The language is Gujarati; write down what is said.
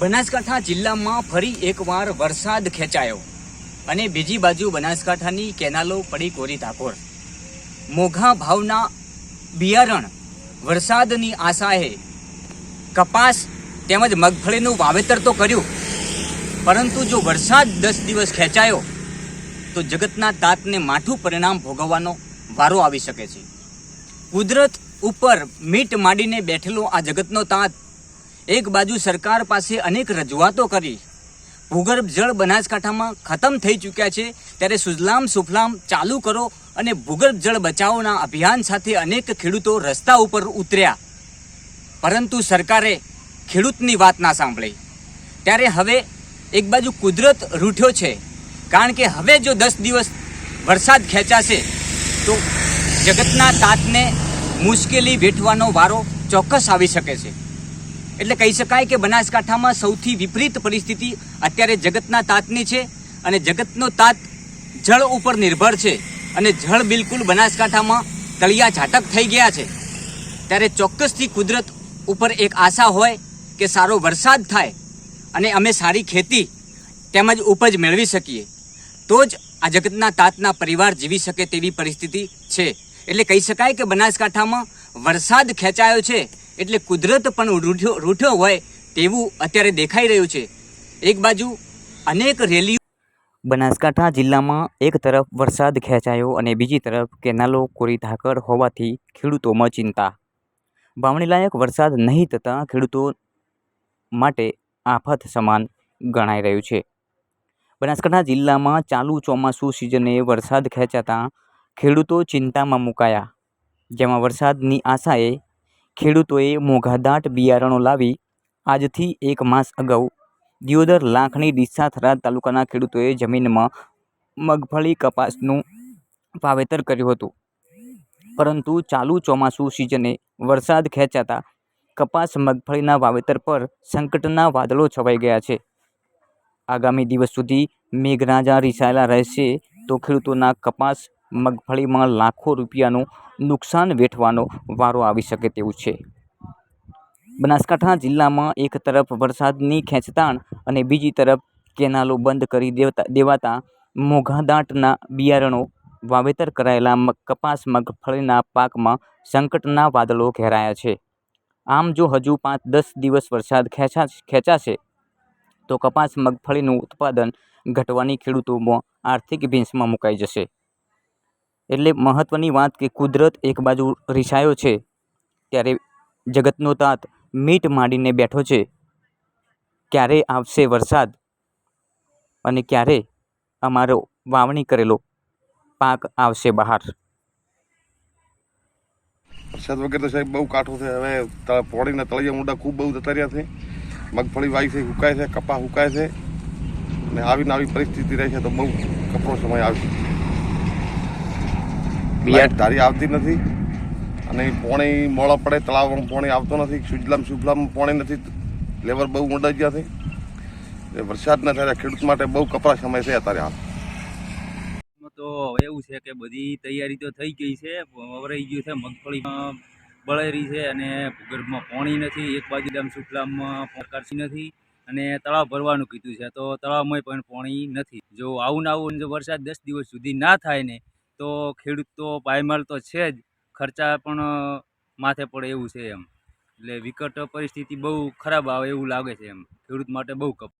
બનાસકાંઠા જિલ્લામાં ફરી એકવાર વરસાદ ખેંચાયો અને બીજી બાજુ બનાસકાંઠાની કેનાલો પડી કોરી ધાકોર. મોંઘા ભાવના બિયારણ વરસાદની આશાએ કપાસ તેમજ મગફળીનું વાવેતર તો કર્યું, પરંતુ જો વરસાદ 10 દિવસ ખેંચાયો તો જગતના તાતને માઠું પરિણામ ભોગવવાનો વારો આવી શકે છે. કુદરત ઉપર મીટ માંડીને બેઠેલો આ જગતનો તાત એક બાજુ સરકાર પાસે અનેક રજૂઆતો કરી, ભૂગર્ભ જળ બનાસકાંઠામાં ખતમ થઈ ચૂક્યા છે, ત્યારે સુજલામ સુફલામ ચાલુ કરો અને ભૂગર્ભ જળ બચાવોના અભિયાન સાથે અનેક ખેડૂતો રસ્તા ઉપર ઉતર્યા, પરંતુ સરકારે ખેડૂતની વાત ના સાંભળી. ત્યારે હવે એક બાજુ કુદરત રૂઠ્યો છે, કારણ કે હવે જો 10 દિવસ વરસાદ ખેંચાશે તો જગતના તાતને મુશ્કેલી વેઠવાનો વારો ચોક્કસ આવી શકે છે. એટલે કહી શકાય કે બનાસકાંઠામાં સૌથી વિપરીત પરિસ્થિતિ અત્યારે જગતના તાતની છે, અને જગતનો તાત જળ ઉપર નિર્ભર છે, અને જળ બિલકુલ બનાસકાંઠામાં તળિયા ઝાટક થઈ ગયા છે. ત્યારે ચોક્કસથી કુદરત ઉપર એક આશા હોય કે સારો વરસાદ થાય અને અમે સારી ખેતી તેમજ ઉપજ મેળવી શકીએ, તો જ આ જગતના તાતના પરિવાર જીવી શકે તેવી પરિસ્થિતિ છે. એટલે કહી શકાય કે બનાસકાંઠામાં વરસાદ ખેંચાયો છે એટલે કુદરત પણ રૂઠ્યો હોય તેવું અત્યારે દેખાઈ રહ્યું છે. એક બાજુ અનેક રેલીઓ બનાસકાંઠા જિલ્લામાં એક તરફ વરસાદ ખેંચાયો અને બીજી તરફ કેનાલો કોરી ધાકર હોવાથી ખેડૂતોમાં ચિંતા. વાવણીલાયક વરસાદ નહીં થતાં ખેડૂતો માટે આફત સમાન ગણાઈ રહ્યું છે. બનાસકાંઠા જિલ્લામાં ચાલુ ચોમાસું સિઝને વરસાદ ખેંચાતા ખેડૂતો ચિંતામાં મુકાયા, જેમાં વરસાદની આશાએ ખેડૂતોએ મોંઘાદાટ બિયારણો લાવી આજથી 1 માસ અગાઉ દિયોદર, લાખણી, ડીસા, થરાદ તાલુકાના ખેડૂતોએ જમીનમાં મગફળી, કપાસનું વાવેતર કર્યું હતું, પરંતુ ચાલુ ચોમાસું સિઝને વરસાદ ખેંચાતા કપાસ, મગફળીના વાવેતર પર સંકટના વાદળો છવાઈ ગયા છે. આગામી દિવસ સુધી મેઘરાજા રીસાયેલા રહેશે તો ખેડૂતોના કપાસ, મગફળીમાં લાખો રૂપિયાનું નુકસાન વેઠવાનો વારો આવી શકે તેવું છે. બનાસકાંઠા જિલ્લામાં એક તરફ વરસાદની ખેંચતાણ અને બીજી તરફ કેનાલો બંધ કરી દેવાતા મોંઘાદાટના બિયારણો વાવેતર કરાયેલા કપાસ, મગફળીના પાકમાં સંકટના વાદળો ઘેરાયા છે. આમ જો હજુ 5-10 દિવસ વરસાદ ખેંચાશે તો કપાસ, મગફળીનું ઉત્પાદન ઘટવાની ખેડૂતોમાં આર્થિક ભીંસમાં મુકાઈ જશે. એટલે મહત્ત્વની વાત કે કુદરત એક બાજુ રીસાયો છે, ત્યારે જગતનો તાત મીટ માંડીને બેઠો છે. ક્યારે આવશે વરસાદ અને ક્યારે અમારો વાવણી કરેલો પાક આવશે બહાર? વરસાદ વગર તો સાહેબ બહુ કાઠું છે. હવે પોણીના તળિયા ઊંડા ખૂબ બહુ જતા રહ્યા છે. મગફળી વાવી છે, સુકાય છે, કપા સુકાય છે, અને આવી પરિસ્થિતિ રહે છે તો બહુ કપરો સમય આવશે. ધારી આવતી નથી અને પોણી મોડા પડે, તળાવમાં પોણી આવતો નથી, સુજલામ પોણી નથી, લેવલ બહુ ઊંડા ગયા છે. વરસાદ ના થાય ખેડૂત માટે બહુ કપરા સમય છે અત્યારે હાલ. તો એવું છે કે બધી તૈયારી તો થઈ ગઈ છે, વવરાઈ ગયું છે, મગફળીમાં બળેરી છે અને ભૂગર્ભમાં પાણી નથી. એક બાજુ ડેમ સુફલામમાં પ્રકારથી નથી અને તળાવ ભરવાનું કીધું છે, તો તળાવમાં પણ પાણી નથી. જો આવું જો વરસાદ 10 દિવસ સુધી ના થાય ને તો ખેડૂત તો પાયમાલ તો છે જ, ખર્ચા પણ માથે પડે એવું છે એમ. એટલે વિકટ પરિસ્થિતિ બહુ ખરાબ આવે એવું લાગે છે એમ, ખેડૂત માટે બહુ કપ